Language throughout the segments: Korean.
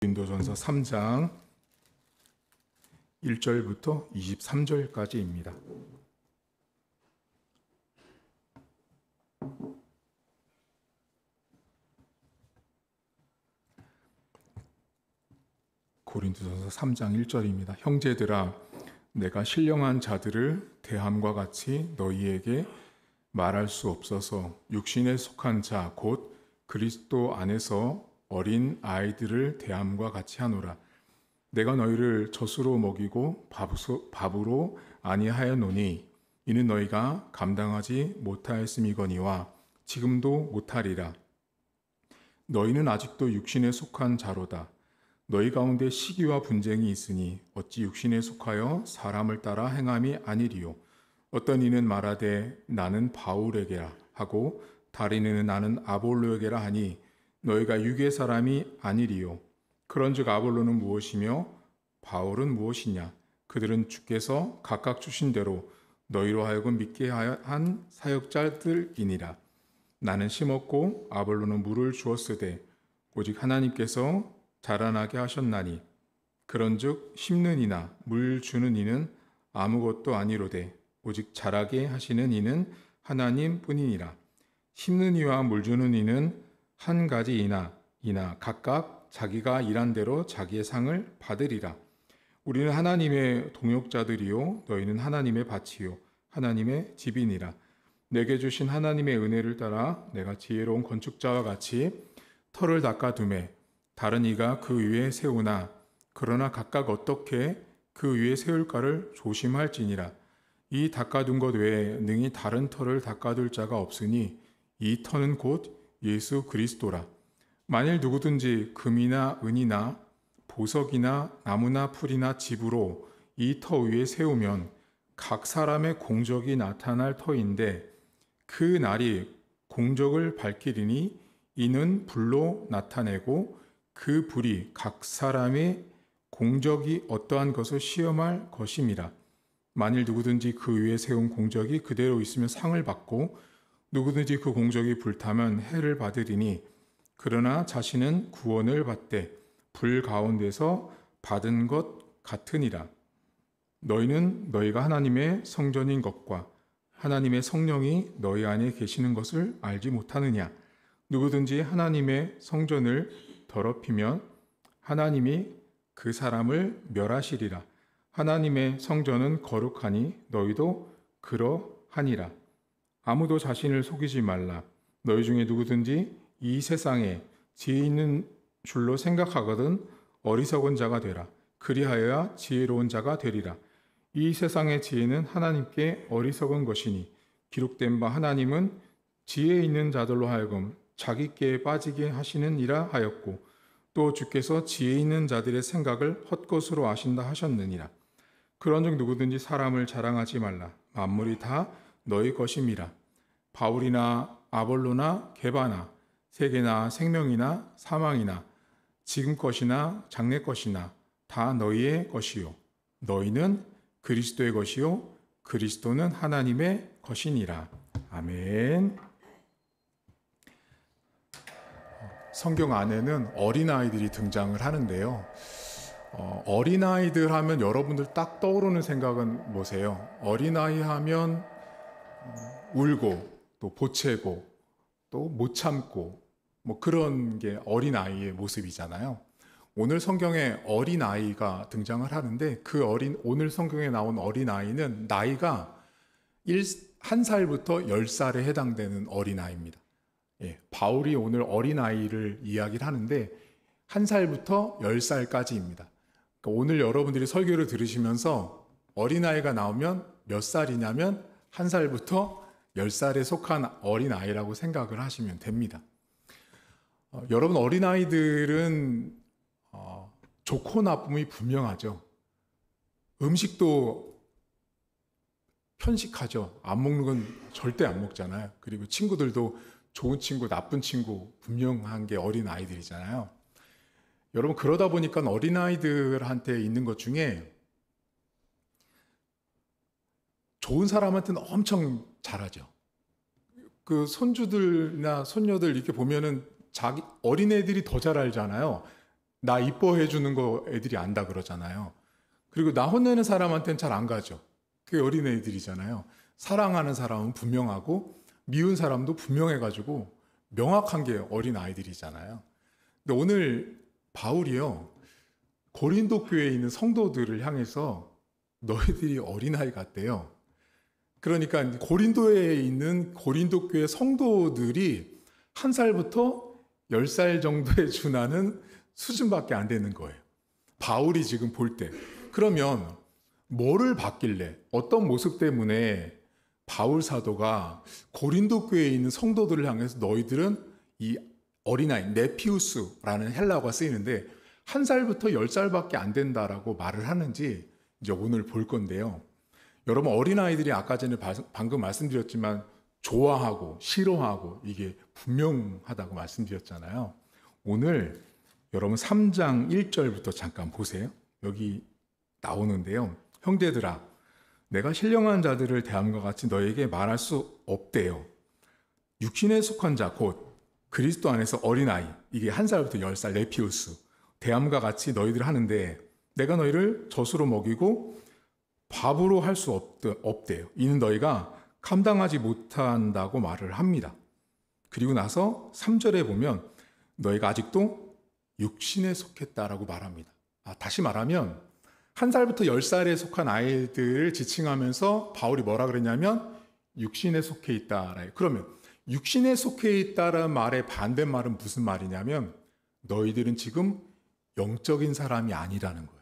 고린도전서 3장 1절부터 23절까지입니다. 고린도전서 3장 1절입니다. 형제들아, 내가 신령한 자들을 대함과 같이 너희에게 말할 수 없어서 육신에 속한 자 곧 그리스도 안에서 어린 아이들을 대함과 같이 하노라. 내가 너희를 젖으로 먹이고 밥으로 아니하였노니 이는 너희가 감당하지 못하였음이거니와 지금도 못하리라. 너희는 아직도 육신에 속한 자로다. 너희 가운데 시기와 분쟁이 있으니 어찌 육신에 속하여 사람을 따라 행함이 아니리요. 어떤 이는 말하되 나는 바울에게라 하고 다른 이는 나는 아볼로에게라 하니 너희가 육의 사람이 아니리요. 그런즉 아볼로는 무엇이며 바울은 무엇이냐? 그들은 주께서 각각 주신 대로 너희로 하여금 믿게 한 사역자들이니라. 나는 심었고 아볼로는 물을 주었으되 오직 하나님께서 자라나게 하셨나니 그런즉 심는 이나 물 주는 이는 아무것도 아니로되 오직 자라게 하시는 이는 하나님뿐이니라. 심는 이와 물 주는 이는 한 가지 이나 각각 자기가 일한 대로 자기의 상을 받으리라. 우리는 하나님의 동역자들이요 너희는 하나님의 밭이요 하나님의 집이니라. 내게 주신 하나님의 은혜를 따라 내가 지혜로운 건축자와 같이 터를 닦아두매 다른 이가 그 위에 세우나 그러나 각각 어떻게 그 위에 세울까를 조심할지니라. 이 닦아둔 것 외에 능히 다른 터를 닦아둘 자가 없으니 이 터는 곧 예수 그리스도라. 만일 누구든지 금이나 은이나 보석이나 나무나 풀이나 집으로 이 터 위에 세우면 각 사람의 공적이 나타날 터인데 그 날이 공적을 밝히리니 이는 불로 나타내고 그 불이 각 사람의 공적이 어떠한 것을 시험할 것임이라. 만일 누구든지 그 위에 세운 공적이 그대로 있으면 상을 받고 누구든지 그 공적이 불타면 해를 받으리니 그러나 자신은 구원을 받되 불 가운데서 받은 것 같으니라. 너희는 너희가 하나님의 성전인 것과 하나님의 성령이 너희 안에 계시는 것을 알지 못하느냐? 누구든지 하나님의 성전을 더럽히면 하나님이 그 사람을 멸하시리라. 하나님의 성전은 거룩하니 너희도 그러하니라. 아무도 자신을 속이지 말라. 너희 중에 누구든지 이 세상에 지혜 있는 줄로 생각하거든 어리석은 자가 되라. 그리하여야 지혜로운 자가 되리라. 이 세상의 지혜는 하나님께 어리석은 것이니 기록된 바 하나님은 지혜 있는 자들로 하여금 자기께에 빠지게 하시느니라 하였고 또 주께서 지혜 있는 자들의 생각을 헛것으로 아신다 하셨느니라. 그런즉 누구든지 사람을 자랑하지 말라. 만물이 다 너희 것임이라. 바울이나 아볼로나 게바나 세계나 생명이나 사망이나 지금 것이나 장래 것이나 다 너희의 것이요 너희는 그리스도의 것이요 그리스도는 하나님의 것이니라. 아멘. 성경 안에는 어린아이들이 등장을 하는데요. 어린아이들 하면 여러분들 딱 떠오르는 생각은 뭐세요? 어린아이 하면 울고 또 보채고 또 못 참고 뭐 그런 게 어린아이의 모습이잖아요. 오늘 성경에 어린아이가 등장을 하는데 오늘 성경에 나온 어린아이는 나이가 1살부터 10살에 해당되는 어린아이입니다. 예, 바울이 오늘 어린아이를 이야기를 하는데 1살부터 10살까지입니다. 그러니까 오늘 여러분들이 설교를 들으시면서 어린아이가 나오면 몇 살이냐면 1살부터 10살에 속한 어린아이라고 생각을 하시면 됩니다. 여러분 어린아이들은 좋고 나쁨이 분명하죠. 음식도 편식하죠. 안 먹는 건 절대 안 먹잖아요. 그리고 친구들도 좋은 친구, 나쁜 친구 분명한 게 어린아이들이잖아요. 여러분 그러다 보니까 어린아이들한테 있는 것 중에 좋은 사람한테는 엄청 잘하죠. 그 손주들이나 손녀들 이렇게 보면은 어린애들이 더 잘 알잖아요. 나 이뻐해 주는 거 애들이 안다 그러잖아요. 그리고 나 혼내는 사람한테는 잘 안 가죠. 그게 어린애들이잖아요. 사랑하는 사람은 분명하고 미운 사람도 분명해가지고 명확한 게 어린아이들이잖아요. 근데 오늘 바울이요, 고린도 교회에 있는 성도들을 향해서 너희들이 어린아이 같대요. 그러니까 고린도에 있는 고린도 교회 성도들이 1살부터 10살 정도에 준하는 수준밖에 안 되는 거예요. 바울이 지금 볼 때. 그러면 뭐를 봤길래, 어떤 모습 때문에 바울 사도가 고린도 교회에 있는 성도들을 향해서 너희들은 이 어린아이, 네피우스라는 헬라어가 쓰이는데 1살부터 10살밖에 안 된다라고 말을 하는지 이제 오늘 볼 건데요. 여러분, 어린아이들이 아까 전에 방금 말씀드렸지만 좋아하고 싫어하고 이게 분명하다고 말씀드렸잖아요. 오늘 여러분 3장 1절부터 잠깐 보세요. 여기 나오는데요. 형제들아, 내가 신령한 자들을 대함과 같이 너에게 말할 수 없대요. 육신에 속한 자, 곧 그리스도 안에서 어린아이, 이게 1살부터 10살 네피우스, 대함과 같이 너희들 하는데 내가 너희를 젖으로 먹이고 밥으로 할 수 없대요. 이는 너희가 감당하지 못한다고 말을 합니다. 그리고 나서 3절에 보면 너희가 아직도 육신에 속했다라고 말합니다. 다시 말하면 1살부터 10살에 속한 아이들을 지칭하면서 바울이 뭐라 그랬냐면 육신에 속해 있다. 그러면 육신에 속해 있다라는 말의 반대말은 무슨 말이냐면 너희들은 지금 영적인 사람이 아니라는 거예요.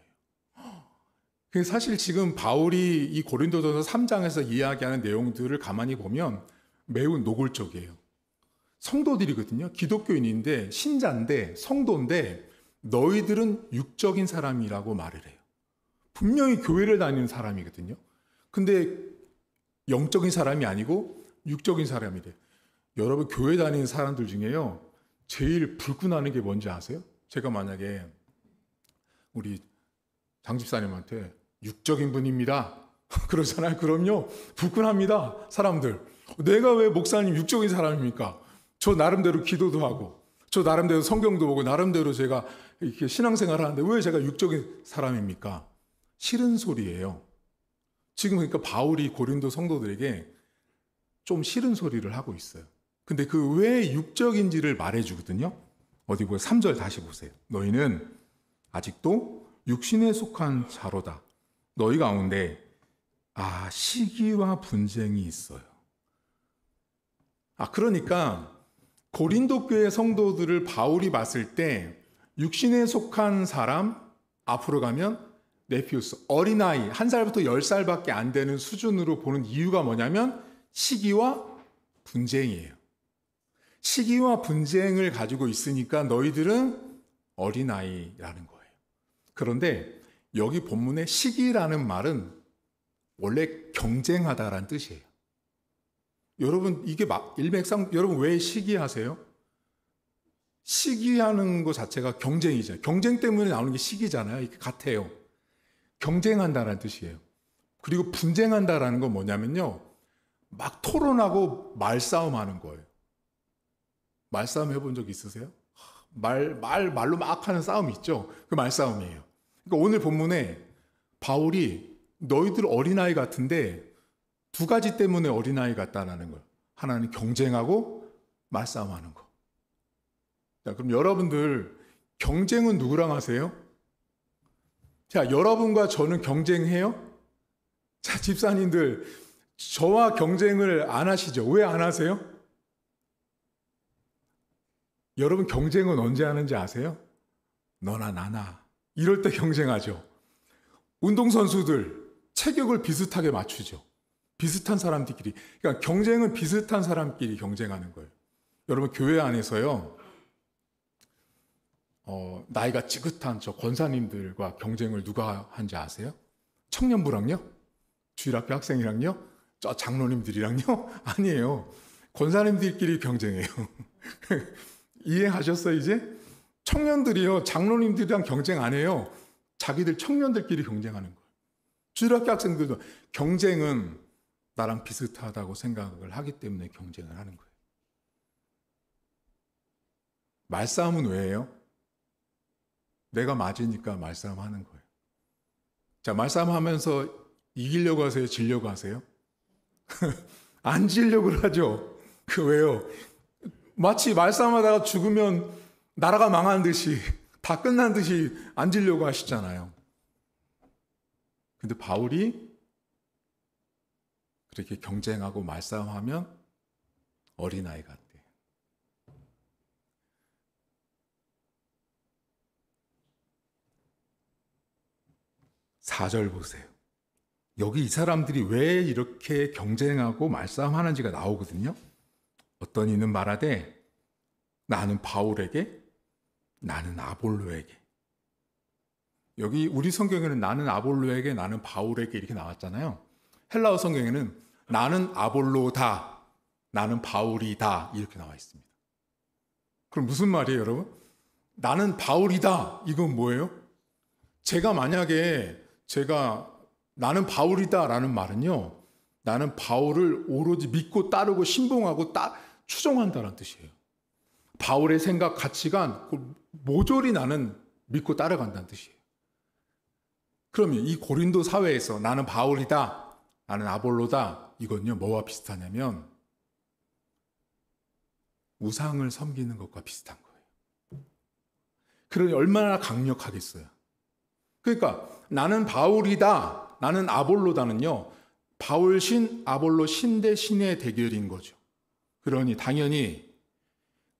사실 지금 바울이 이 고린도전서 3장에서 이야기하는 내용들을 가만히 보면 매우 노골적이에요. 성도들이거든요. 기독교인인데 신자인데 성도인데 너희들은 육적인 사람이라고 말을 해요. 분명히 교회를 다니는 사람이거든요. 근데 영적인 사람이 아니고 육적인 사람이래요. 여러분, 교회 다니는 사람들 중에요, 제일 불끈하는 게 뭔지 아세요? 제가 만약에 우리 장 집사님한테 육적인 분입니다 그러잖아요. 그럼요, 불끈합니다. 사람들, 내가 왜 목사님 육적인 사람입니까? 저 나름대로 기도도 하고 저 나름대로 성경도 보고 나름대로 제가 이렇게 신앙생활을 하는데 왜 제가 육적인 사람입니까? 싫은 소리예요. 지금 그러니까 바울이 고린도 성도들에게 좀 싫은 소리를 하고 있어요. 근데 그 왜 육적인지를 말해주거든요. 어디 보세요. 3절 다시 보세요. 너희는 아직도 육신에 속한 자로다. 너희 가운데 시기와 분쟁이 있어요. 그러니까 고린도 교회 성도들을 바울이 봤을 때 육신에 속한 사람, 앞으로 가면 네피우스, 어린아이, 1살부터 10살밖에 안 되는 수준으로 보는 이유가 뭐냐면 시기와 분쟁이에요. 시기와 분쟁을 가지고 있으니까 너희들은 어린아이라는 거예요. 그런데 여기 본문의 시기라는 말은 원래 경쟁하다라는 뜻이에요. 여러분, 이게 일맥상, 여러분 왜 시기하세요? 시기하는 것 자체가 경쟁이잖아요. 경쟁 때문에 나오는 게 시기잖아요. 이게 같아요. 경쟁한다라는 뜻이에요. 그리고 분쟁한다라는 건 뭐냐면요, 막 토론하고 말싸움하는 거예요. 말싸움 해본 적 있으세요? 말로 막 하는 싸움 있죠? 그 말싸움이에요. 그러니까 오늘 본문에 바울이 너희들 어린아이 같은데 두 가지 때문에 어린아이 같다는 거예요. 하나는 경쟁하고 말싸움하는 거. 자, 그럼 여러분들 경쟁은 누구랑 하세요? 자, 여러분과 저는 경쟁해요? 자, 집사님들, 저와 경쟁을 안 하시죠? 왜 안 하세요? 여러분, 경쟁은 언제 하는지 아세요? 너나 나나. 이럴 때 경쟁하죠. 운동선수들, 체격을 비슷하게 맞추죠. 비슷한 사람들끼리. 그러니까 경쟁은 비슷한 사람끼리 경쟁하는 거예요. 여러분, 교회 안에서요, 나이가 지긋한 저 권사님들과 경쟁을 누가 한지 아세요? 청년부랑요? 주일학교 학생이랑요? 저 장로님들이랑요? 아니에요. 권사님들끼리 경쟁해요. 이해하셨어요, 이제? 청년들이요, 장로님들이랑 경쟁 안 해요. 자기들 청년들끼리 경쟁하는 거예요. 주일학교 학생들도 경쟁은 나랑 비슷하다고 생각을 하기 때문에 경쟁을 하는 거예요. 말싸움은 왜 해요? 내가 맞으니까 말싸움하는 거예요. 자, 말싸움하면서 이기려고 하세요? 지려고 하세요? 안 지려고 하죠. 왜요? 마치 말싸움하다가 죽으면 나라가 망한 듯이, 다 끝난 듯이 안 지려고 하시잖아요. 근데 바울이 그렇게 경쟁하고 말싸움하면 어린아이 같대. 4절 보세요. 여기 이 사람들이 왜 이렇게 경쟁하고 말싸움하는지가 나오거든요. 어떤 이는 말하되 나는 바울에게, 나는 아볼로에게. 여기 우리 성경에는 나는 아볼로에게, 나는 바울에게 이렇게 나왔잖아요. 헬라어 성경에는 나는 아볼로다, 나는 바울이다 이렇게 나와 있습니다. 그럼 무슨 말이에요, 여러분? 나는 바울이다, 이건 뭐예요? 만약에 나는 바울이다 라는 말은요, 나는 바울을 오로지 믿고 따르고 신봉하고 추종한다는 뜻이에요. 바울의 생각, 가치관 모조리 나는 믿고 따라간다는 뜻이에요. 그러면 이 고린도 사회에서 나는 바울이다, 나는 아볼로다, 이건요 뭐와 비슷하냐면 우상을 섬기는 것과 비슷한 거예요. 그러니 얼마나 강력하겠어요. 그러니까 나는 바울이다, 나는 아볼로다는요, 바울 신, 아볼로 신 대 신의 대결인 거죠. 그러니 당연히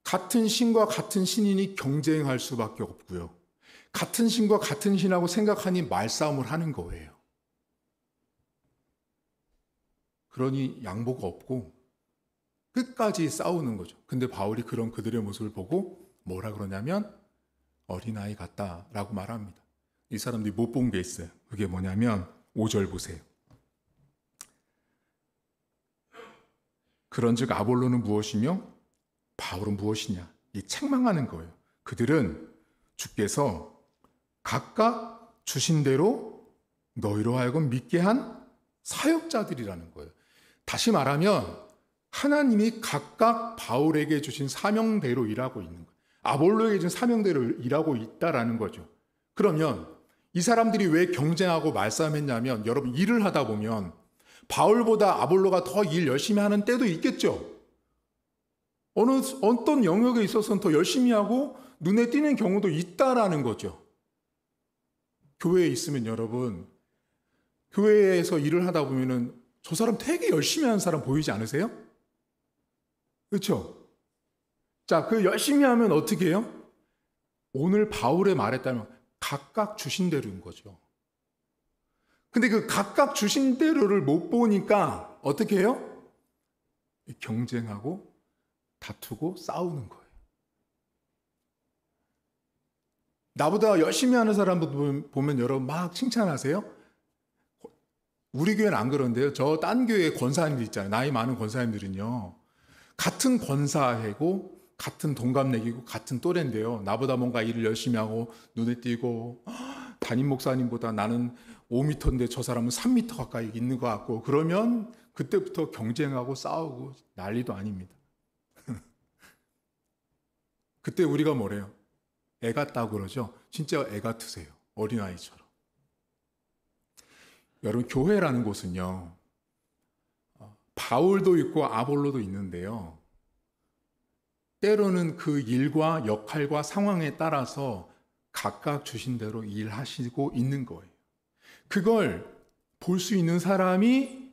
같은 신과 같은 신인이 경쟁할 수밖에 없고요. 같은 신과 같은 신하고 생각하니 말싸움을 하는 거예요. 그러니 양보가 없고 끝까지 싸우는 거죠. 근데 바울이 그런 그들의 모습을 보고 뭐라 그러냐면 어린아이 같다라고 말합니다. 이 사람들이 못 본 게 있어요. 그게 뭐냐면 5절 보세요. 그런즉 아볼로는 무엇이며 바울은 무엇이냐, 이 책망하는 거예요. 그들은 주께서 각각 주신 대로 너희로 하여금 믿게 한 사역자들이라는 거예요. 다시 말하면 하나님이 각각 바울에게 주신 사명대로 일하고 있는 거예요. 아볼로에게 주신 사명대로 일하고 있다라는 거죠. 그러면 이 사람들이 왜 경쟁하고 말싸움했냐면, 여러분 일을 하다 보면 바울보다 아볼로가 더 일 열심히 하는 때도 있겠죠. 어떤 영역에 있어서는 더 열심히 하고 눈에 띄는 경우도 있다라는 거죠. 교회에 있으면 여러분, 교회에서 일을 하다 보면은 저 사람 되게 열심히 하는 사람 보이지 않으세요? 그렇죠? 자, 그 열심히 하면 어떻게 해요? 오늘 바울의 말에 따르면 각각 주신 대로인 거죠. 근데 그 각각 주신 대로를 못 보니까 어떻게 해요? 경쟁하고 다투고 싸우는 거예요. 나보다 열심히 하는 사람들 보면 여러분 막 칭찬하세요? 우리 교회는 안 그런데요. 저 딴 교회 권사님들 있잖아요. 나이 많은 권사님들은요, 같은 권사회고 같은 동갑내기고 같은 또래인데요, 나보다 뭔가 일을 열심히 하고 눈에 띄고 담임 목사님보다 나는 5m인데 저 사람은 3m 가까이 있는 것 같고, 그러면 그때부터 경쟁하고 싸우고 난리도 아닙니다. 그때 우리가 뭐래요? 애 같다고 그러죠. 진짜 애 같으세요. 어린아이처럼. 여러분, 교회라는 곳은요, 바울도 있고 아볼로도 있는데요, 때로는 그 일과 역할과 상황에 따라서 각각 주신 대로 일하시고 있는 거예요. 그걸 볼 수 있는 사람이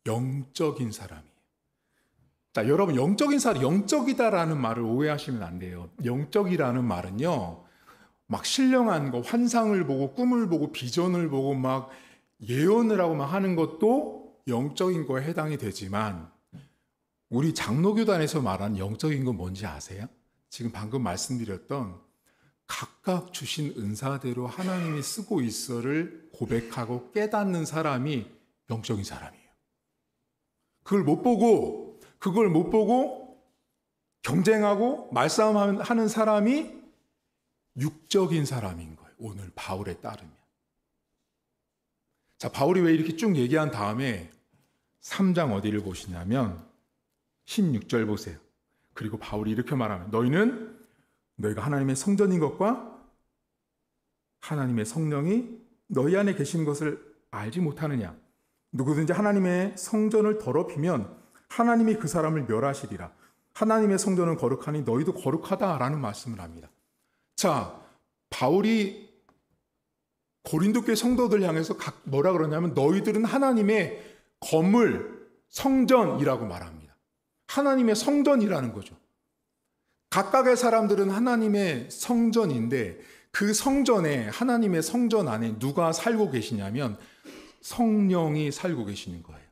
영적인 사람이에요. 자, 여러분, 영적이다라는 말을 오해하시면 안 돼요. 영적이라는 말은요, 막 신령한 거, 환상을 보고 꿈을 보고 비전을 보고 막 예언을 하고 막 하는 것도 영적인 거에 해당이 되지만, 우리 장로교단에서 말하는 영적인 건 뭔지 아세요? 지금 방금 말씀드렸던 각각 주신 은사대로 하나님이 쓰고 있어를 고백하고 깨닫는 사람이 영적인 사람이에요. 그걸 못 보고 경쟁하고 말싸움하는 사람이 육적인 사람인 거예요. 오늘 바울에 따르면. 자, 바울이 왜 이렇게 쭉 얘기한 다음에 3장 어디를 보시냐면 16절 보세요. 그리고 바울이 이렇게 말하면 너희가 하나님의 성전인 것과 하나님의 성령이 너희 안에 계신 것을 알지 못하느냐? 누구든지 하나님의 성전을 더럽히면 하나님이 그 사람을 멸하시리라. 하나님의 성전은 거룩하니 너희도 거룩하다라는 말씀을 합니다. 자, 바울이 고린도 교회 성도들 향해서 뭐라 그러냐면 너희들은 하나님의 건물, 성전이라고 말합니다. 하나님의 성전이라는 거죠. 각각의 사람들은 하나님의 성전인데 그 성전에, 하나님의 성전 안에 누가 살고 계시냐면 성령이 살고 계시는 거예요.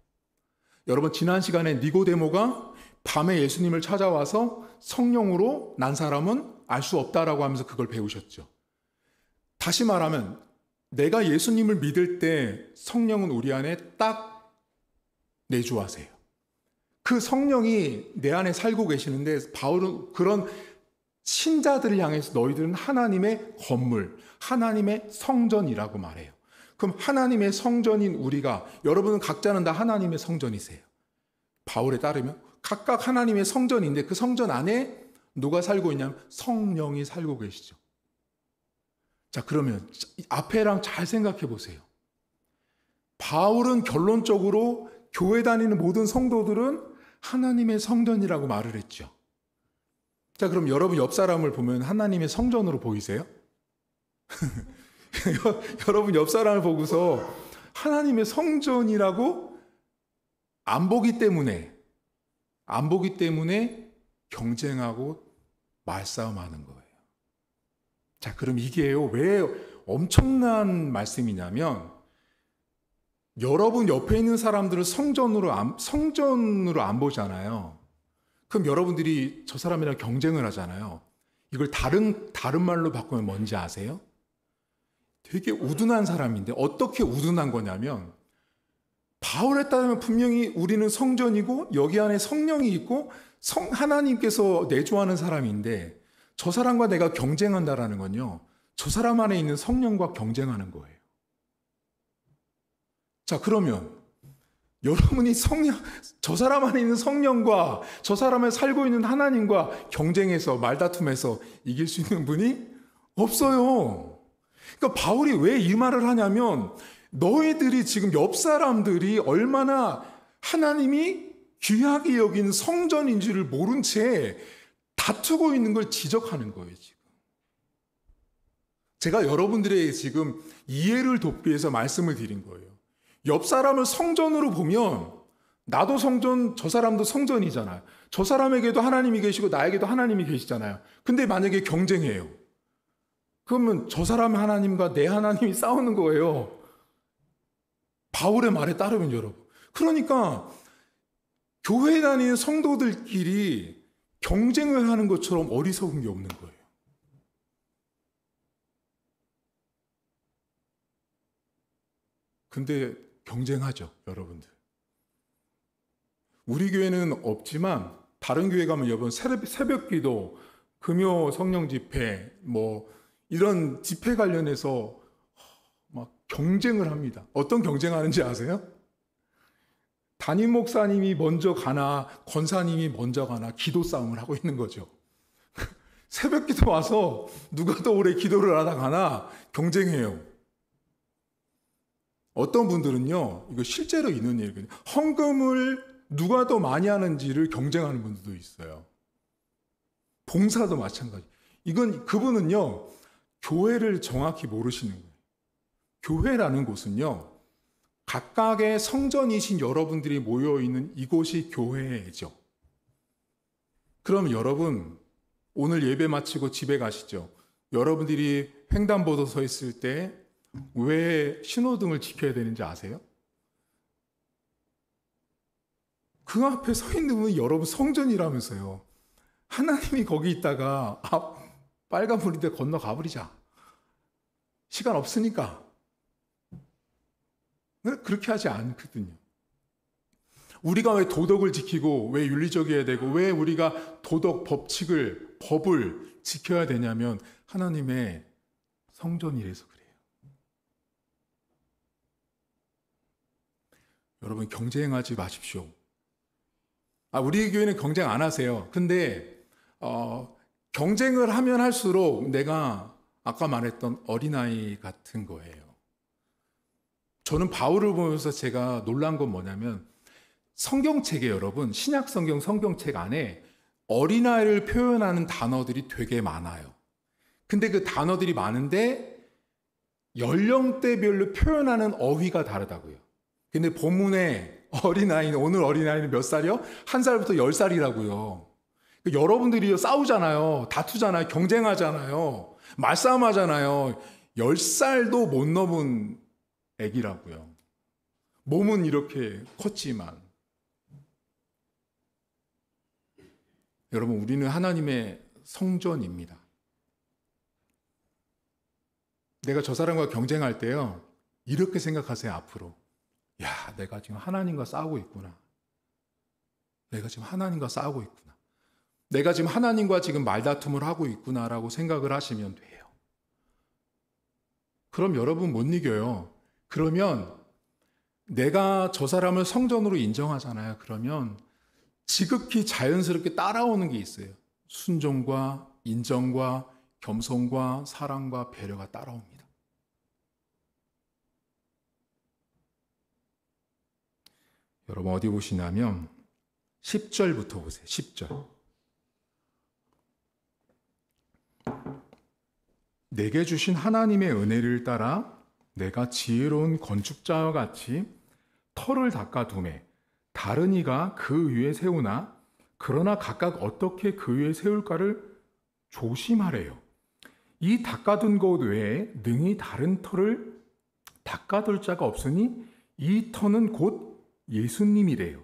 여러분, 지난 시간에 니고데모가 밤에 예수님을 찾아와서 성령으로 난 사람은 알 수 없다라고 하면서 그걸 배우셨죠. 다시 말하면 내가 예수님을 믿을 때 성령은 우리 안에 딱 내주하세요. 그 성령이 내 안에 살고 계시는데 바울은 그런 신자들을 향해서 너희들은 하나님의 건물, 하나님의 성전이라고 말해요. 그럼 하나님의 성전인 우리가, 여러분은 각자는 다 하나님의 성전이세요. 바울에 따르면 각각 하나님의 성전인데 그 성전 안에 누가 살고 있냐면 성령이 살고 계시죠. 자, 그러면 앞에랑 잘 생각해 보세요. 바울은 결론적으로 교회 다니는 모든 성도들은 하나님의 성전이라고 말을 했죠. 자, 그럼 여러분 옆 사람을 보면 하나님의 성전으로 보이세요? 여러분 옆 사람을 보고서 하나님의 성전이라고 안 보기 때문에 경쟁하고 말싸움하는 거예요. 자, 그럼 이게요, 왜 엄청난 말씀이냐면, 여러분 옆에 있는 사람들을 성전으로 안 보잖아요. 그럼 여러분들이 저 사람이랑 경쟁을 하잖아요. 이걸 다른 말로 바꾸면 뭔지 아세요? 되게 우둔한 사람인데, 어떻게 우둔한 거냐면, 바울에 따르면 분명히 우리는 성전이고 여기 안에 성령이 있고 하나님께서 내주하는 사람인데, 저 사람과 내가 경쟁한다라는 건요, 저 사람 안에 있는 성령과 경쟁하는 거예요. 자, 그러면 여러분이 저 사람 안에 있는 성령과 저 사람에 살고 있는 하나님과 경쟁해서 말다툼해서 이길 수 있는 분이 없어요. 그러니까 바울이 왜 이 말을 하냐면, 너희들이 지금 옆 사람들이 얼마나 하나님이 귀하게 여긴 성전인지를 모른 채 다투고 있는 걸 지적하는 거예요, 지금. 제가 여러분들의 지금 이해를 돕기 위해서 말씀을 드린 거예요. 옆 사람을 성전으로 보면 나도 성전, 저 사람도 성전이잖아요. 저 사람에게도 하나님이 계시고 나에게도 하나님이 계시잖아요. 근데 만약에 경쟁해요. 그러면 저 사람의 하나님과 내 하나님이 싸우는 거예요. 바울의 말에 따르면 여러분. 그러니까 교회 다니는 성도들끼리 경쟁을 하는 것처럼 어리석은 게 없는 거예요. 근데 경쟁하죠, 여러분들. 우리 교회는 없지만 다른 교회 가면 여러분 새벽 기도, 금요 성령 집회, 이런 집회 관련해서 막 경쟁을 합니다. 어떤 경쟁하는지 아세요? 담임 목사님이 먼저 가나 권사님이 먼저 가나 기도 싸움을 하고 있는 거죠. 새벽 기도 와서 누가 더 오래 기도를 하다 가나 경쟁해요. 어떤 분들은요, 이거 실제로 있는 얘기거든요. 헌금을 누가 더 많이 하는지를 경쟁하는 분들도 있어요. 봉사도 마찬가지. 그분은요, 교회를 정확히 모르시는 거예요. 교회라는 곳은요, 각각의 성전이신 여러분들이 모여있는 이곳이 교회죠. 그럼 여러분, 오늘 예배 마치고 집에 가시죠. 여러분들이 횡단보도 서 있을 때 왜 신호등을 지켜야 되는지 아세요? 그 앞에 서 있는 분이 여러분 성전이라면서요. 하나님이 거기 있다가 빨간불인데 건너가 버리자. 시간 없으니까. 그렇게 하지 않거든요. 우리가 왜 도덕을 지키고 왜 윤리적이어야 되고 왜 우리가 법을 지켜야 되냐면 하나님의 성전이라서 그래요. 여러분, 경쟁하지 마십시오. 우리 교회는 경쟁 안 하세요. 근데 경쟁을 하면 할수록 내가 아까 말했던 어린아이 같은 거예요. 저는 바울을 보면서 제가 놀란 건 뭐냐면 성경책에 여러분 신약 성경책 안에 어린아이를 표현하는 단어들이 되게 많아요. 근데 그 단어들이 많은데 연령대별로 표현하는 어휘가 다르다고요. 근데 본문에 오늘 어린아이는 몇 살이요? 1살부터 10살이라고요. 여러분들이 싸우잖아요. 다투잖아요. 경쟁하잖아요. 말싸움하잖아요. 10살도 못 넘은 애기라고요. 몸은 이렇게 컸지만. 여러분, 우리는 하나님의 성전입니다. 내가 저 사람과 경쟁할 때요, 이렇게 생각하세요, 앞으로. 야, 내가 지금 하나님과 싸우고 있구나. 내가 지금 하나님과 싸우고 있구나. 내가 지금 하나님과 지금 말다툼을 하고 있구나라고 생각을 하시면 돼요. 그럼 여러분 못 이겨요. 그러면 내가 저 사람을 성전으로 인정하잖아요. 그러면 지극히 자연스럽게 따라오는 게 있어요. 순종과 인정과 겸손과 사랑과 배려가 따라옵니다. 여러분 어디 보시냐면 10절부터 보세요. 10절. 내게 주신 하나님의 은혜를 따라 내가 지혜로운 건축자와 같이 터를 닦아두매 다른 이가 그 위에 세우나 그러나 각각 어떻게 그 위에 세울까를 조심하래요. 이 닦아둔 것 외에 능히 다른 터를 닦아둘 자가 없으니 이 터는 곧 예수님이래요.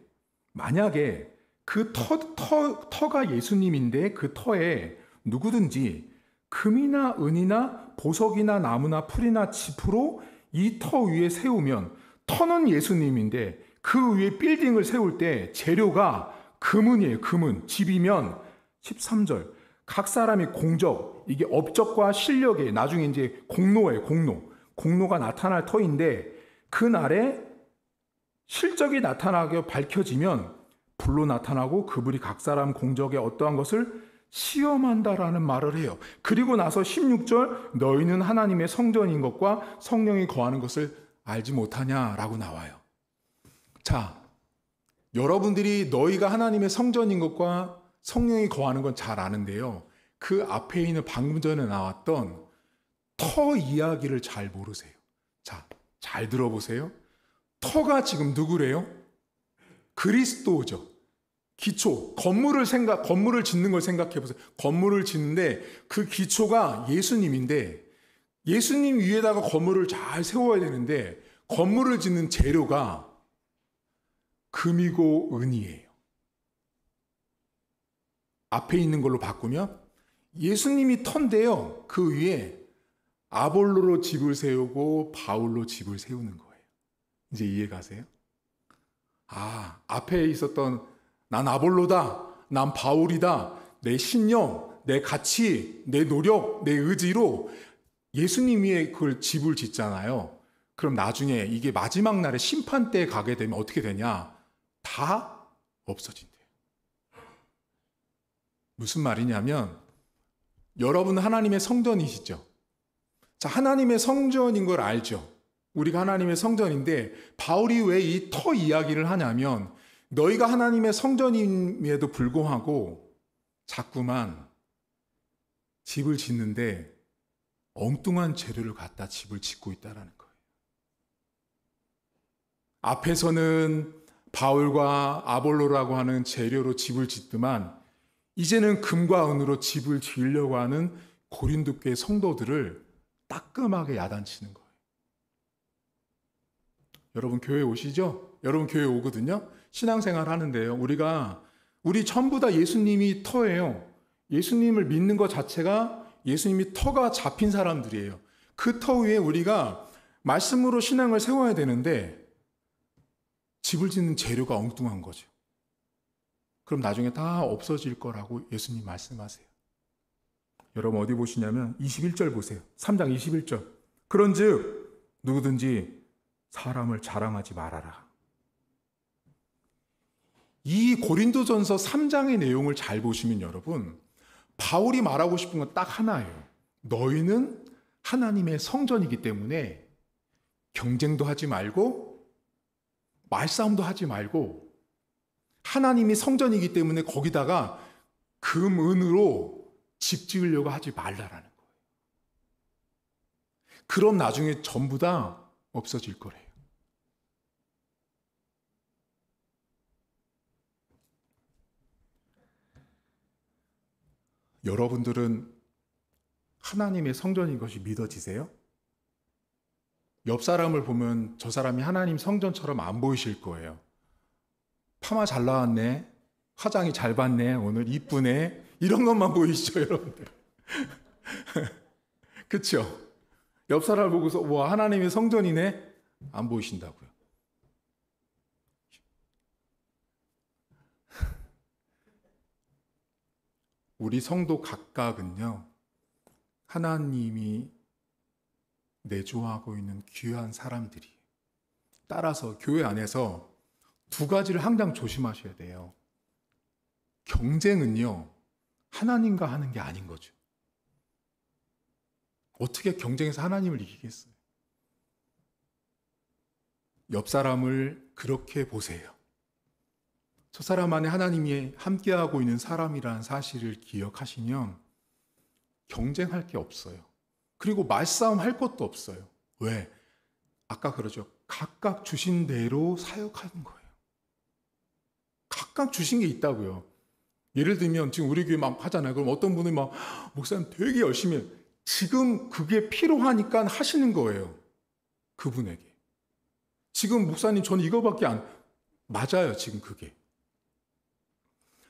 만약에 그 터가 예수님인데 그 터에 누구든지 금이나 은이나 보석이나 나무나 풀이나 짚으로 이 터 위에 세우면 터는 예수님인데 그 위에 빌딩을 세울 때 재료가 금은이에요. 금은. 집이면 13절. 각 사람의 공적, 이게 업적과 실력에 나중에 이제 공로예요. 공로가 나타날 터인데 그날에 실적이 나타나게 밝혀지면 불로 나타나고 그분이 각 사람 공적에 어떠한 것을 시험한다라는 말을 해요. 그리고 나서 16절 너희는 하나님의 성전인 것과 성령이 거하는 것을 알지 못하냐라고 나와요. 자, 여러분들이 너희가 하나님의 성전인 것과 성령이 거하는 건 잘 아는데요. 그 앞에 있는 방금 전에 나왔던 터 이야기를 잘 모르세요. 자, 잘 들어보세요. 터가 지금 누구래요? 그리스도죠. 기초, 건물을 짓는 걸 생각해 보세요. 건물을 짓는데 그 기초가 예수님인데 예수님 위에다가 건물을 잘 세워야 되는데 건물을 짓는 재료가 금이고 은이에요. 앞에 있는 걸로 바꾸면 예수님이 터인데요. 그 위에 아볼로로 집을 세우고 바울로 집을 세우는 거예요. 이제 이해가세요? 아, 앞에 있었던 난 아볼로다, 난 바울이다, 내 신념, 내 가치, 내 노력, 내 의지로 예수님 위에 그걸 집을 짓잖아요. 그럼 나중에 이게 마지막 날에 심판 때에 가게 되면 어떻게 되냐? 다 없어진대요. 무슨 말이냐면 여러분 하나님의 성전이시죠? 자, 하나님의 성전인 걸 알죠? 우리가 하나님의 성전인데 바울이 왜 이 터 이야기를 하냐면 너희가 하나님의 성전임에도 불구하고 자꾸만 집을 짓는데 엉뚱한 재료를 갖다 집을 짓고 있다는 거예요. 앞에서는 바울과 아볼로라고 하는 재료로 집을 짓더만 이제는 금과 은으로 집을 지으려고 하는 고린도 교회 성도들을 따끔하게 야단치는 거예요. 여러분 교회 오시죠? 여러분 교회 오거든요? 신앙생활 하는데요. 우리 전부 다 예수님이 터예요. 예수님을 믿는 것 자체가 예수님이 터가 잡힌 사람들이에요. 그 터 위에 우리가 말씀으로 신앙을 세워야 되는데 집을 짓는 재료가 엉뚱한 거죠. 그럼 나중에 다 없어질 거라고 예수님 말씀하세요. 여러분 어디 보시냐면 21절 보세요. 3장 21절. 그런즉 누구든지 사람을 자랑하지 말아라. 이 고린도전서 3장의 내용을 잘 보시면 여러분 바울이 말하고 싶은 건 딱 하나예요. 너희는 하나님의 성전이기 때문에 경쟁도 하지 말고 말싸움도 하지 말고 하나님이 성전이기 때문에 거기다가 금, 은으로 집 지으려고 하지 말라라는 거예요. 그럼 나중에 전부 다 없어질 거래요. 여러분들은 하나님의 성전인 것이 믿어지세요? 옆 사람을 보면 저 사람이 하나님 성전처럼 안 보이실 거예요. 파마 잘 나왔네. 화장이 잘 봤네. 오늘 이쁘네. 이런 것만 보이시죠, 여러분들? 그렇죠? 옆 사람을 보고서 와, 하나님의 성전이네. 안 보이신다고요. 우리 성도 각각은요, 하나님이 내주하고 있는 귀한 사람들이에요. 따라서 교회 안에서 두 가지를 항상 조심하셔야 돼요. 경쟁은요, 하나님과 하는 게 아닌 거죠. 어떻게 경쟁해서 하나님을 이기겠어요? 옆 사람을 그렇게 보세요. 저 사람 안에 하나님이 함께하고 있는 사람이라는 사실을 기억하시면 경쟁할 게 없어요. 그리고 말싸움 할 것도 없어요. 왜? 아까 그러죠. 각각 주신 대로 사역하는 거예요. 각각 주신 게 있다고요. 예를 들면 지금 우리 교회 막 하잖아요. 그럼 어떤 분이 막 목사님 되게 열심히 해요. 지금 그게 필요하니까 하시는 거예요. 그분에게. 지금 목사님 저는 이거밖에 안 맞아요. 지금 그게.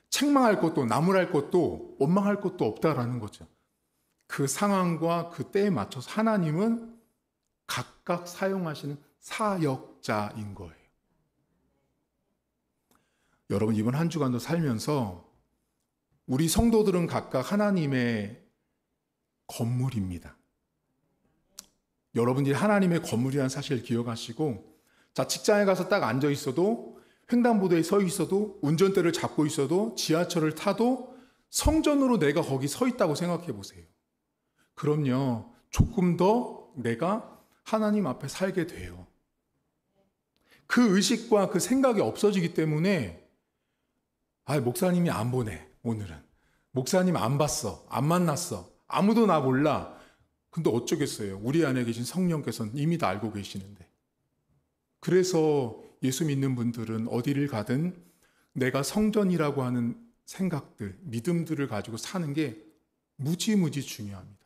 책망할 것도 나무랄 것도 원망할 것도 없다라는 거죠. 그 상황과 그 때에 맞춰서 하나님은 각각 사용하시는 사역자인 거예요. 여러분 이번 한 주간도 살면서 우리 성도들은 각각 하나님의 건물입니다. 여러분들이 하나님의 건물이라는 사실을 기억하시고, 자, 직장에 가서 딱 앉아 있어도, 횡단보도에 서 있어도, 운전대를 잡고 있어도, 지하철을 타도 성전으로 내가 거기 서 있다고 생각해 보세요. 그럼요, 조금 더 내가 하나님 앞에 살게 돼요. 그 의식과 그 생각이 없어지기 때문에, 목사님이 안 보네, 오늘은. 목사님 안 봤어, 안 만났어, 아무도 나 몰라. 근데 어쩌겠어요. 우리 안에 계신 성령께서는 이미 다 알고 계시는데. 그래서 예수 믿는 분들은 어디를 가든 내가 성전이라고 하는 생각들, 믿음들을 가지고 사는 게 무지무지 중요합니다.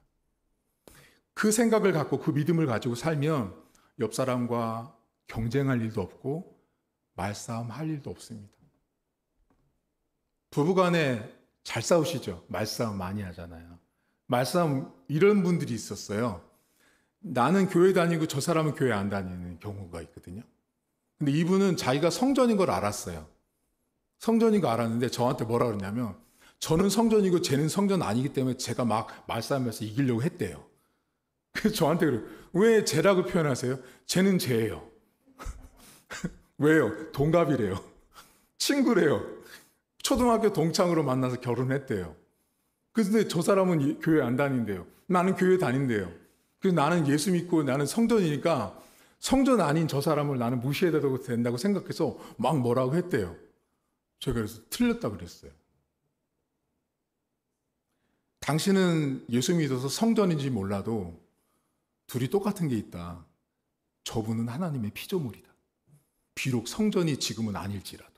그 생각을 갖고 그 믿음을 가지고 살면 옆 사람과 경쟁할 일도 없고 말싸움 할 일도 없습니다. 부부간에 잘 싸우시죠? 말싸움 많이 하잖아요. 말싸움 이런 분들이 있었어요. 나는 교회 다니고 저 사람은 교회 안 다니는 경우가 있거든요. 근데 이분은 자기가 성전인 걸 알았어요. 성전인 거 알았는데 저한테 뭐라 그러냐면 저는 성전이고 쟤는 성전 아니기 때문에 제가 막 말싸움해서 이기려고 했대요. 그래서 저한테 그래요. 왜 쟤라고 표현하세요? 쟤는 쟤예요. 왜요? 동갑이래요. 친구래요. 초등학교 동창으로 만나서 결혼했대요. 그런데 저 사람은 교회 안 다닌대요. 나는 교회 다닌대요. 그래서 나는 예수 믿고 나는 성전이니까 성전 아닌 저 사람을 나는 무시해야 된다고 생각해서 막 뭐라고 했대요. 제가 그래서 틀렸다 그랬어요. 당신은 예수 믿어서 성전인지 몰라도 둘이 똑같은 게 있다. 저분은 하나님의 피조물이다. 비록 성전이 지금은 아닐지라도.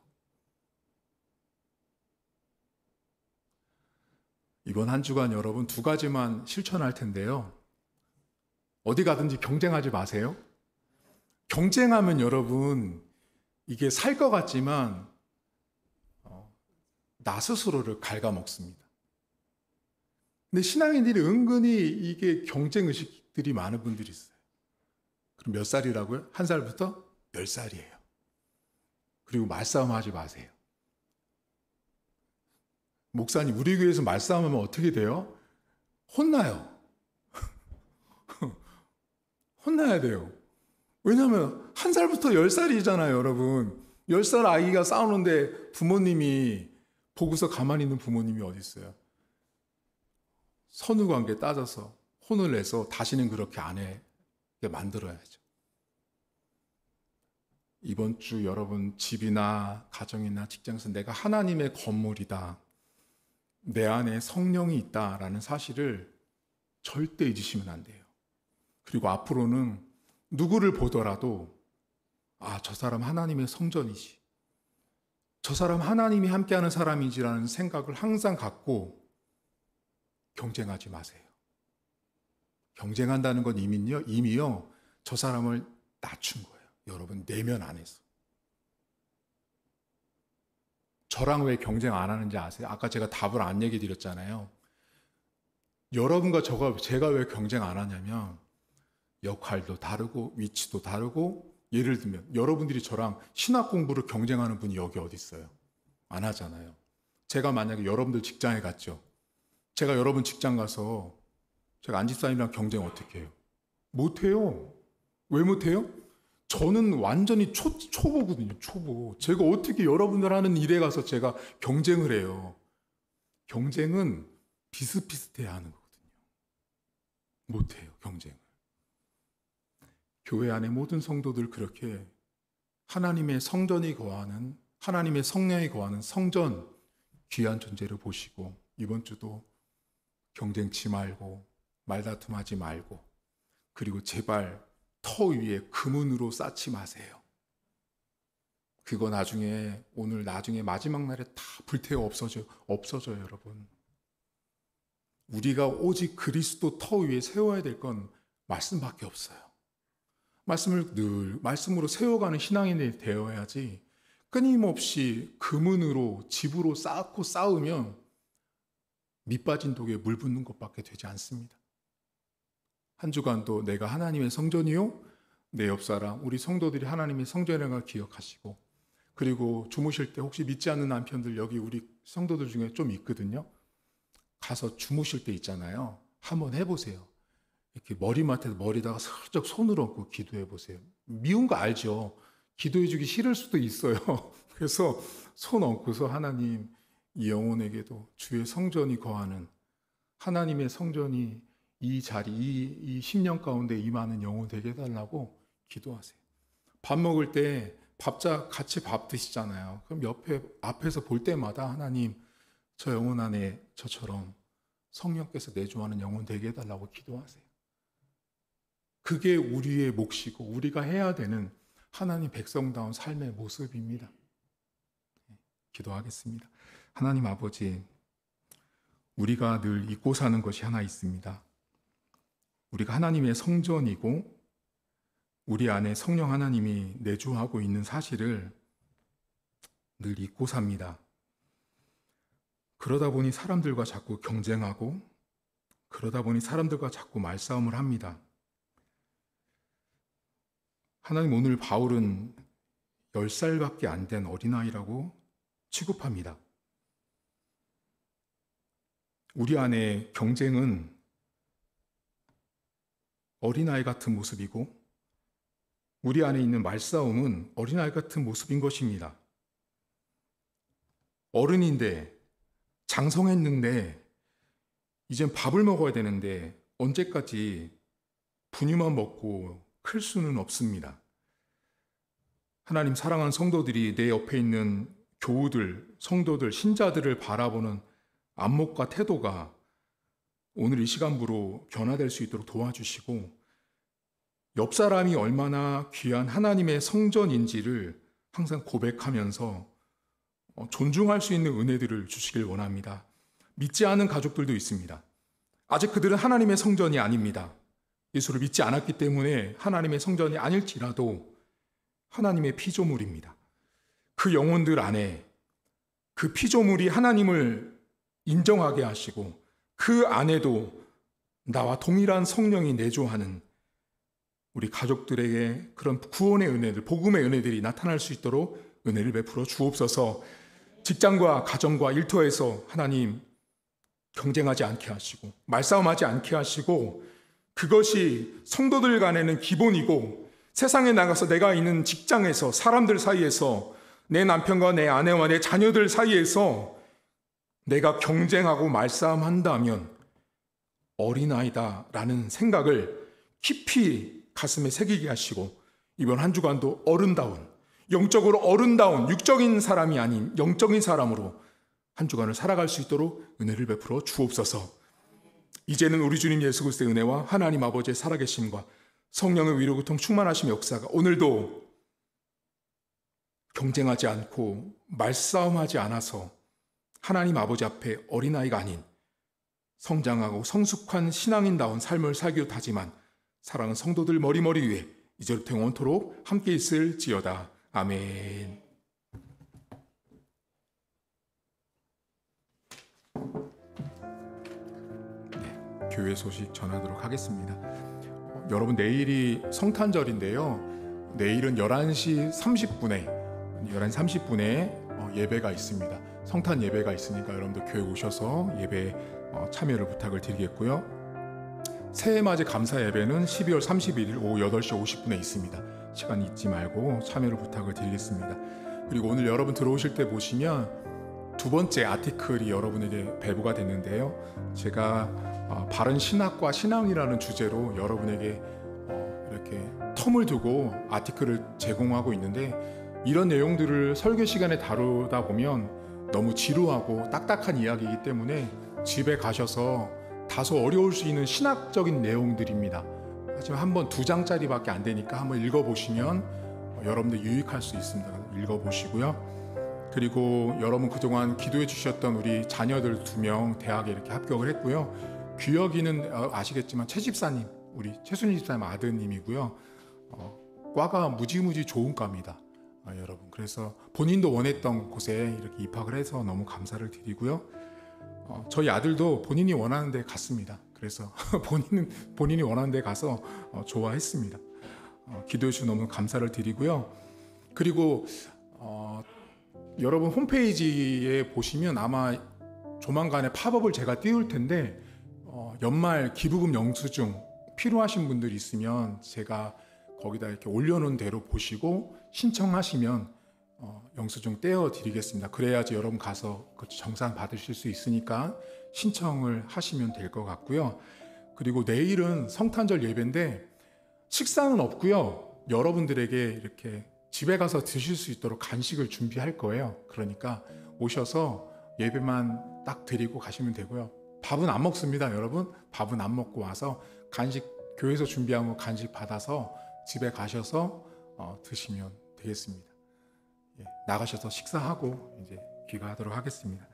이번 한 주간 여러분 두 가지만 실천할 텐데요. 어디 가든지 경쟁하지 마세요. 경쟁하면 여러분 이게 살 것 같지만 나 스스로를 갉아먹습니다. 근데 신앙인들이 은근히 이게 경쟁의식들이 많은 분들이 있어요. 그럼 몇 살이라고요? 1살부터 10살이에요. 그리고 말싸움하지 마세요. 목사님, 우리 교회에서 말싸움하면 어떻게 돼요? 혼나요. 혼나야 돼요. 왜냐하면 1살부터 10살이잖아요, 여러분. 10살 아이가 싸우는데 부모님이 보고서 가만히 있는 부모님이 어디 있어요? 선후관계 따져서 혼을 내서 다시는 그렇게 안 하게 만들어야죠. 이번 주 여러분 집이나 가정이나 직장에서 내가 하나님의 건물이다, 내 안에 성령이 있다라는 사실을 절대 잊으시면 안 돼요. 그리고 앞으로는 누구를 보더라도 저 사람 하나님의 성전이지, 저 사람 하나님이 함께하는 사람이지라는 생각을 항상 갖고 경쟁하지 마세요. 경쟁한다는 건 이미요 저 사람을 낮춘 거예요. 여러분 내면 안에서. 저랑 왜 경쟁 안 하는지 아세요? 아까 제가 답을 안 얘기 드렸잖아요. 여러분과 제가 왜 경쟁 안 하냐면 역할도 다르고 위치도 다르고, 예를 들면 여러분들이 저랑 신학 공부를 경쟁하는 분이 여기 어디 있어요? 안 하잖아요. 제가 만약에 여러분들 직장에 갔죠. 제가 여러분 직장 가서 제가 안집사님이랑 경쟁 어떻게 해요? 못해요. 왜 못해요? 저는 완전히 초보거든요. 초보. 제가 어떻게 여러분들 하는 일에 가서 제가 경쟁을 해요? 경쟁은 비슷비슷해야 하는 거거든요. 못해요, 경쟁을. 교회 안에 모든 성도들 그렇게 하나님의 성전이 거하는, 하나님의 성령이 거하는 성전, 귀한 존재를 보시고, 이번 주도 경쟁치 말고 말다툼하지 말고, 그리고 제발 터 위에 금은으로 쌓지 마세요. 그거 나중에 마지막 날에 다 불태워 없어져요, 여러분. 우리가 오직 그리스도 터 위에 세워야 될 건 말씀밖에 없어요. 말씀을 늘 말씀으로 세워가는 신앙인이 되어야지, 끊임없이 금은으로 집으로 쌓고 쌓으면 밑 빠진 독에 물 붓는 것밖에 되지 않습니다. 한 주간도 내가 하나님의 성전이요, 내 옆사람, 우리 성도들이 하나님의 성전이라는 걸 기억하시고, 그리고 주무실 때 혹시 믿지 않는 남편들 여기 우리 성도들 중에 좀 있거든요. 가서 주무실 때 있잖아요. 한번 해보세요. 이렇게 머리맡에서 머리다가 살짝 손을 얹고 기도해 보세요. 미운 거 알죠? 기도해 주기 싫을 수도 있어요. 그래서 손 얹고서 하나님, 이 영혼에게도 주의 성전이 거하는, 하나님의 성전이 이 자리, 이 10년 가운데 임하는 영혼 되게 해달라고 기도하세요. 밥 먹을 때 같이 밥 드시잖아요. 그럼 앞에서 볼 때마다 하나님, 저 영혼 안에 저처럼 성령께서 내주하는 영혼 되게 해달라고 기도하세요. 그게 우리의 몫이고 우리가 해야 되는 하나님 백성다운 삶의 모습입니다. 기도하겠습니다. 하나님 아버지, 우리가 늘 잊고 사는 것이 하나 있습니다. 우리가 하나님의 성전이고 우리 안에 성령 하나님이 내주하고 있는 사실을 늘 잊고 삽니다. 그러다 보니 사람들과 자꾸 경쟁하고, 그러다 보니 사람들과 자꾸 말싸움을 합니다. 하나님, 오늘 바울은 10살밖에 안 된 어린아이라고 취급합니다. 우리 안에 경쟁은 어린아이 같은 모습이고, 우리 안에 있는 말싸움은 어린아이 같은 모습인 것입니다. 어른인데, 장성했는데, 이젠 밥을 먹어야 되는데 언제까지 분유만 먹고 클 수는 없습니다. 하나님, 사랑하는 성도들이 내 옆에 있는 교우들, 성도들, 신자들을 바라보는 안목과 태도가 오늘 이 시간부로 변화될 수 있도록 도와주시고, 옆 사람이 얼마나 귀한 하나님의 성전인지를 항상 고백하면서 존중할 수 있는 은혜들을 주시길 원합니다. 믿지 않은 가족들도 있습니다. 아직 그들은 하나님의 성전이 아닙니다. 예수를 믿지 않았기 때문에 하나님의 성전이 아닐지라도 하나님의 피조물입니다. 그 영혼들 안에 그 피조물이 하나님을 인정하게 하시고, 그 안에도 나와 동일한 성령이 내주하는 우리 가족들에게 그런 구원의 은혜들, 복음의 은혜들이 나타날 수 있도록 은혜를 베풀어 주옵소서. 직장과 가정과 일터에서 하나님 경쟁하지 않게 하시고 말싸움하지 않게 하시고, 그것이 성도들 간에는 기본이고, 세상에 나가서 내가 있는 직장에서 사람들 사이에서 내 남편과 내 아내와 내 자녀들 사이에서 내가 경쟁하고 말싸움한다면 어린아이다라는 생각을 깊이 가슴에 새기게 하시고 이번 한 주간도 어른다운, 영적으로 어른다운 육적인 사람이 아닌 영적인 사람으로 한 주간을 살아갈 수 있도록 은혜를 베풀어 주옵소서. 이제는 우리 주님 예수 그리스도의 은혜와 하나님 아버지의 살아계심과 성령의 위로 고통 충만하심 역사가 오늘도 경쟁하지 않고 말싸움하지 않아서 하나님 아버지 앞에 어린아이가 아닌 성장하고 성숙한 신앙인다운 삶을 살기도 하지만 사랑하는 성도들 머리머리 위에 이제부터 영원토록 함께 있을지어다. 아멘. 네, 교회 소식 전하도록 하겠습니다. 여러분, 내일이 성탄절인데요. 내일은 11시 30분에 예배가 있습니다. 성탄 예배가 있으니까 여러분들 교회 오셔서 예배 참여를 부탁을 드리겠고요. 새해맞이 감사 예배는 12월 31일 오후 8시 50분에 있습니다. 시간 잊지 말고 참여를 부탁을 드리겠습니다. 그리고 오늘 여러분 들어오실 때 보시면 두 번째 아티클이 여러분에게 배부가 됐는데요. 제가 바른 신학과 신앙이라는 주제로 여러분에게 이렇게 텀을 두고 아티클을 제공하고 있는데, 이런 내용들을 설교 시간에 다루다 보면 너무 지루하고 딱딱한 이야기이기 때문에 집에 가셔서 다소 어려울 수 있는 신학적인 내용들입니다. 하지만 한번 2장짜리밖에 안 되니까 한번 읽어보시면 여러분들 유익할 수 있습니다. 읽어보시고요. 그리고 여러분 그동안 기도해 주셨던 우리 자녀들 2명 대학에 이렇게 합격을 했고요. 규혁이는 아시겠지만 최 집사님, 우리 최순희 집사님 아드님이고요. 과가 무지무지 좋은 과입니다. 여러분, 그래서 본인도 원했던 곳에 이렇게 입학을 해서 너무 감사를 드리고요. 저희 아들도 본인이 원하는 데 갔습니다. 그래서 본인이 원하는 데 가서 좋아했습니다. 기도해 주셔서 너무 감사를 드리고요. 그리고 여러분 홈페이지에 보시면 아마 조만간에 팝업을 제가 띄울 텐데, 연말 기부금 영수증 필요하신 분들이 있으면 제가 거기다 이렇게 올려놓은 대로 보시고 신청하시면 영수증 떼어 드리겠습니다. 그래야지 여러분 가서 정산 받으실 수 있으니까 신청을 하시면 될 것 같고요. 그리고 내일은 성탄절 예배인데 식사는 없고요. 여러분들에게 이렇게 집에 가서 드실 수 있도록 간식을 준비할 거예요. 그러니까 오셔서 예배만 딱 드리고 가시면 되고요. 밥은 안 먹습니다, 여러분. 밥은 안 먹고 와서 간식, 교회에서 준비한 거 간식 받아서 집에 가셔서 드시면 되겠습니다. 나가셔서 식사하고 이제 귀가하도록 하겠습니다.